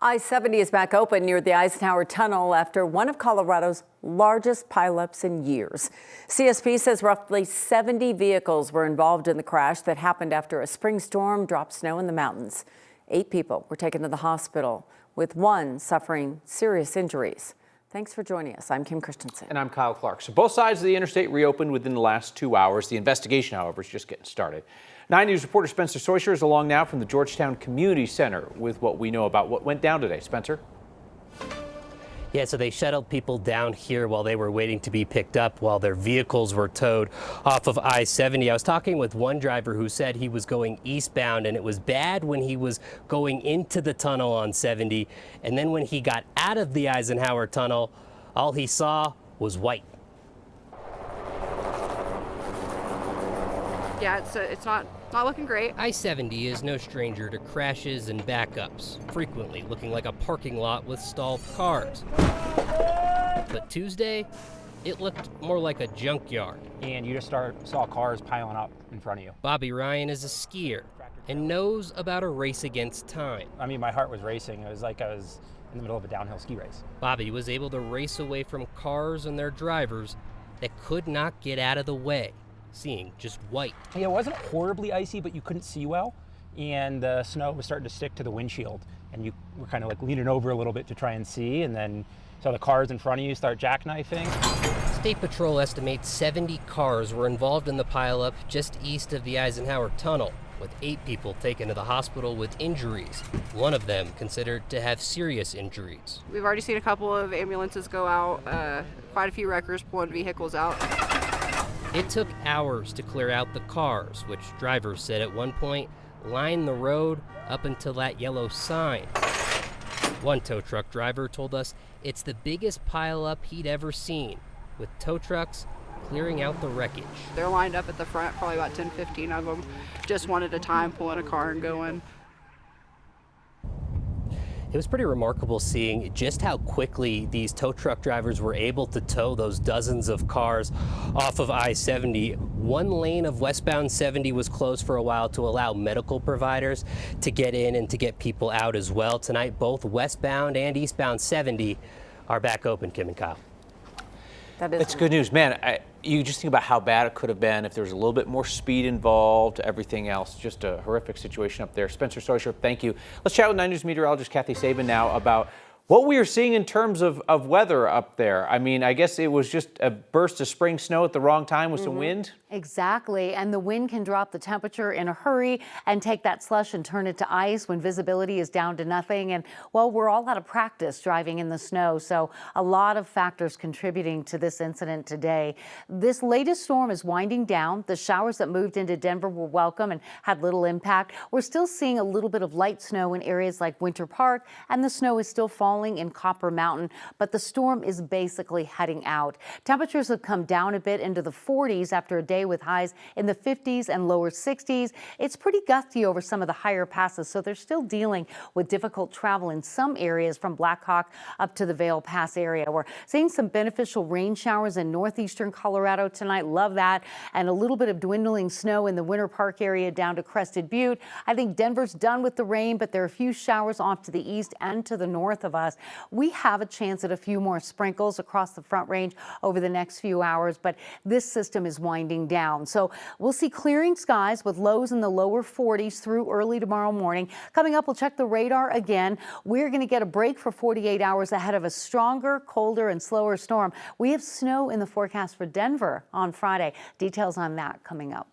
I-70 is back open near the Eisenhower Tunnel after one of Colorado's largest pileups in years. CSP says roughly 70 vehicles were involved in the crash that happened after a spring storm dropped snow in the mountains. 8 people were taken to the hospital, with one suffering serious injuries. Thanks for joining us. I'm Kim Christensen. And I'm Kyle Clark. So both sides of the interstate reopened within the last 2 hours. The investigation, however, is just getting started. 9 News reporter Spencer Soysher is along now from the Georgetown Community Center with what we know about what went down today. Spencer? Yeah, so they shuttled people down here while they were waiting to be picked up while their vehicles were towed off of I-70. I was talking with one driver who said he was going eastbound and it was bad when he was going into the tunnel on 70. And then when he got out of the Eisenhower Tunnel, all he saw was white. Yeah, it's not looking great. I-70 is no stranger to crashes and backups, frequently looking like a parking lot with stalled cars. But Tuesday, it looked more like a junkyard. And you just saw cars piling up in front of you. Bobby Ryan is a skier and knows about a race against time. I mean, my heart was racing. It was like I was in the middle of a downhill ski race. Bobby was able to race away from cars and their drivers that could not get out of the way, seeing just white. Yeah, it wasn't horribly icy, but you couldn't see well, and the snow was starting to stick to the windshield, and you were kind of like leaning over a little bit to try and see, and then saw the cars in front of you start jackknifing. State Patrol estimates 70 cars were involved in the pileup just east of the Eisenhower Tunnel, with 8 people taken to the hospital with injuries, one of them considered to have serious injuries. We've already seen a couple of ambulances go out, quite a few wreckers pulling vehicles out. It took hours to clear out the cars, which drivers said at one point lined the road up until that yellow sign. One tow truck driver told us it's the biggest pileup he'd ever seen, with tow trucks clearing out the wreckage. They're lined up at the front, probably about 10, 15 of them, just one at a time, pulling a car and going. It was pretty remarkable seeing just how quickly these tow truck drivers were able to tow those dozens of cars off of I-70. One lane of westbound 70 was closed for a while to allow medical providers to get in and to get people out as well. Tonight, both westbound and eastbound 70 are back open, Kim and Kyle. That's good news. Man, you just think about how bad it could have been if there was a little bit more speed involved, everything else. Just a horrific situation up there. Spencer Soysher, thank you. Let's chat with 9 News meteorologist Kathy Sabin now about what we are seeing in terms of weather up there. I mean, I guess it was just a burst of spring snow at the wrong time with some wind. Exactly, and the wind can drop the temperature in a hurry and take that slush and turn it to ice when visibility is down to nothing. And well, we're all out of practice driving in the snow, so a lot of factors contributing to this incident today. This latest storm is winding down. The showers that moved into Denver were welcome and had little impact. We're still seeing a little bit of light snow in areas like Winter Park, and the snow is still falling in Copper Mountain, but the storm is basically heading out. Temperatures have come down a bit into the 40s after a day with highs in the 50s and lower 60s. It's pretty gusty over some of the higher passes, so they're still dealing with difficult travel in some areas from Black Hawk up to the Vail Pass area. We're seeing some beneficial rain showers in northeastern Colorado tonight. Love that. And a little bit of dwindling snow in the Winter Park area down to Crested Butte. I think Denver's done with the rain, but there are a few showers off to the east and to the north of us. We have a chance at a few more sprinkles across the Front Range over the next few hours, but this system is winding down. So we'll see clearing skies with lows in the lower 40s through early tomorrow morning. Coming up, we'll check the radar again. We're going to get a break for 48 hours ahead of a stronger, colder, and slower storm. We have snow in the forecast for Denver on Friday. Details on that coming up.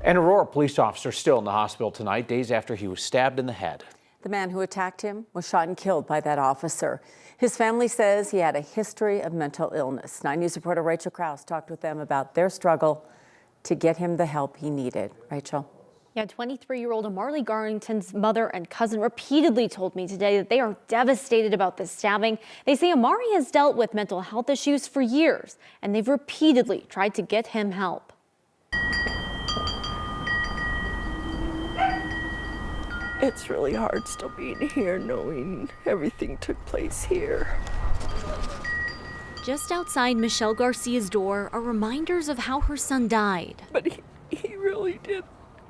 An Aurora police officer still in the hospital tonight, days after he was stabbed in the head. The man who attacked him was shot and killed by that officer. His family says he had a history of mental illness. 9 News reporter Rachel Krause talked with them about their struggle to get him the help he needed. Rachel. Yeah, 23-year-old Marley Garrington's mother and cousin repeatedly told me today that they are devastated about this stabbing. They say Amari has dealt with mental health issues for years, and they've repeatedly tried to get him help. It's really hard still being here, knowing everything took place here. Just outside Michelle Garcia's door are reminders of how her son died. But he really did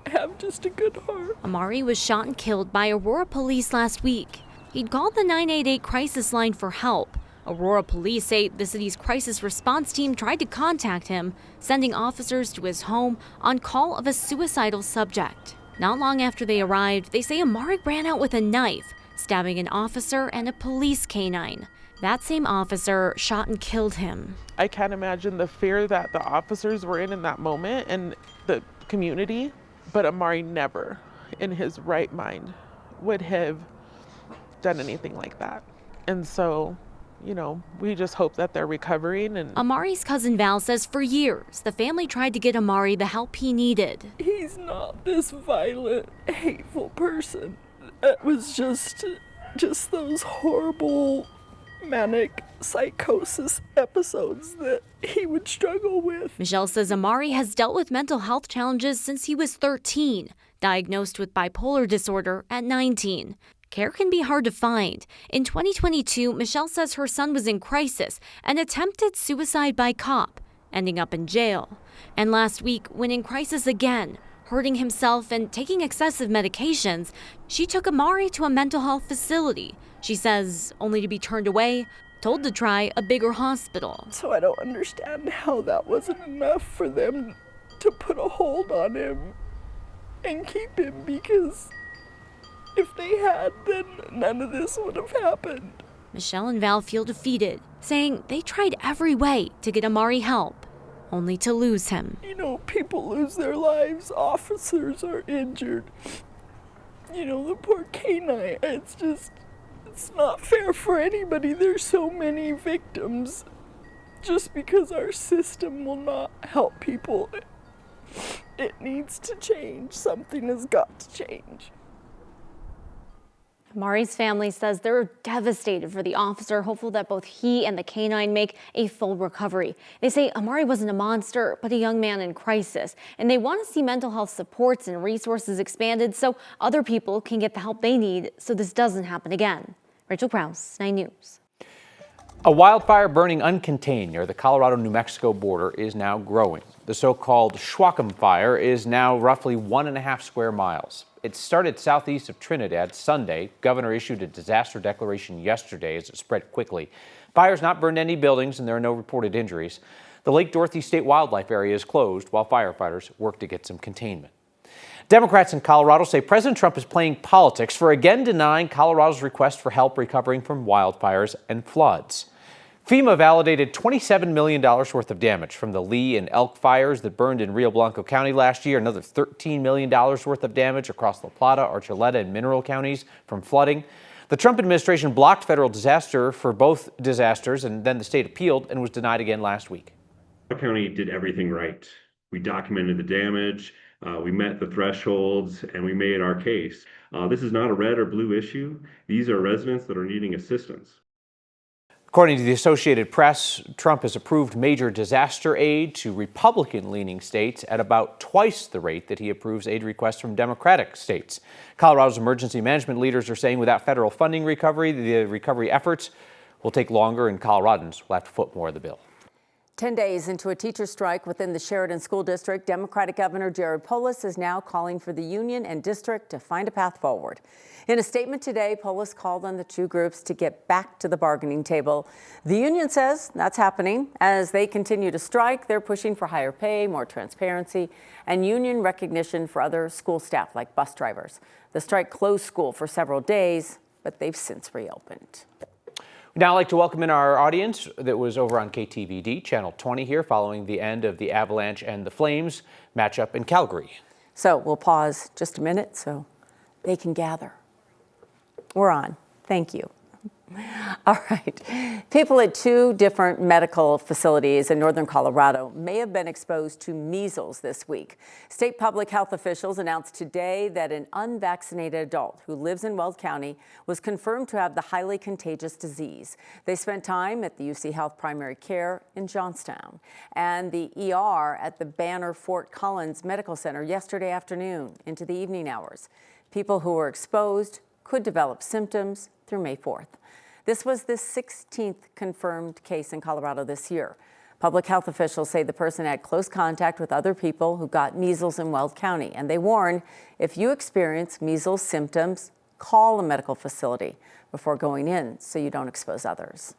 have just a good heart. Amari was shot and killed by Aurora police last week. He'd called the 988 crisis line for help. Aurora police say the city's crisis response team tried to contact him, sending officers to his home on call of a suicidal subject. Not long after they arrived, they say Amari ran out with a knife, stabbing an officer and a police canine. That same officer shot and killed him. I can't imagine the fear that the officers were in that moment and the community, but Amari never, in his right mind, would have done anything like that. And so, you know, we just hope that they're recovering. And Amari's cousin Val says for years, the family tried to get Amari the help he needed. He's not this violent, hateful person. It was just those horrible manic psychosis episodes that he would struggle with. Michelle says Amari has dealt with mental health challenges since he was 13, diagnosed with bipolar disorder at 19. Care can be hard to find. In 2022, Michelle says her son was in crisis and attempted suicide by cop, ending up in jail. And last week, when in crisis again, hurting himself and taking excessive medications, she took Amari to a mental health facility. She says only to be turned away, told to try a bigger hospital. So I don't understand how that wasn't enough for them to put a hold on him and keep him, because if they had, then none of this would have happened. Michelle and Val feel defeated, saying they tried every way to get Amari help, only to lose him. You know, people lose their lives, officers are injured. You know, the poor canine, it's not fair for anybody. There's so many victims just because our system will not help people. It needs to change. Something has got to change. Amari's family says they're devastated for the officer, hopeful that both he and the canine make a full recovery. They say Amari wasn't a monster, but a young man in crisis, and they want to see mental health supports and resources expanded so other people can get the help they need so this doesn't happen again. Rachel Krause, 9 News. A wildfire burning uncontained near the Colorado-New Mexico border is now growing. The so-called Schwachem fire is now roughly 1.5 square miles. It started southeast of Trinidad Sunday. Governor issued a disaster declaration yesterday as it spread quickly. Fire's not burned any buildings and there are no reported injuries. The Lake Dorothy State Wildlife Area is closed while firefighters work to get some containment. Democrats in Colorado say President Trump is playing politics for again denying Colorado's request for help recovering from wildfires and floods. FEMA validated $27 million worth of damage from the Lee and Elk fires that burned in Rio Blanco County last year. Another $13 million worth of damage across La Plata, Archuleta, and Mineral counties from flooding. The Trump administration blocked federal disaster for both disasters, and then the state appealed and was denied again last week. The county did everything right. We documented the damage, we met the thresholds, and we made our case. This is not a red or blue issue. These are residents that are needing assistance. According to the Associated Press, Trump has approved major disaster aid to Republican-leaning states at about twice the rate that he approves aid requests from Democratic states. Colorado's emergency management leaders are saying without federal funding recovery, the recovery efforts will take longer and Coloradans will have to foot more of the bill. 10 days into a teacher strike within the Sheridan School District, Democratic Governor Jared Polis is now calling for the union and district to find a path forward. In a statement today, Polis called on the two groups to get back to the bargaining table. The union says that's happening. As they continue to strike, they're pushing for higher pay, more transparency, and union recognition for other school staff like bus drivers. The strike closed school for several days, but they've since reopened. We'd now like to welcome in our audience that was over on KTVD, Channel 20 here, following the end of the Avalanche and the Flames matchup in Calgary. So we'll pause just a minute so they can gather. We're on. Thank you. All right. People at two different medical facilities in northern Colorado may have been exposed to measles this week. State public health officials announced today that an unvaccinated adult who lives in Weld County was confirmed to have the highly contagious disease. They spent time at the UC Health Primary Care in Johnstown and the ER at the Banner Fort Collins Medical Center yesterday afternoon into the evening hours. People who were exposed could develop symptoms through May 4th. This was the 16th confirmed case in Colorado this year. Public health officials say the person had close contact with other people who got measles in Weld County, and they warn if you experience measles symptoms, call a medical facility before going in so you don't expose others.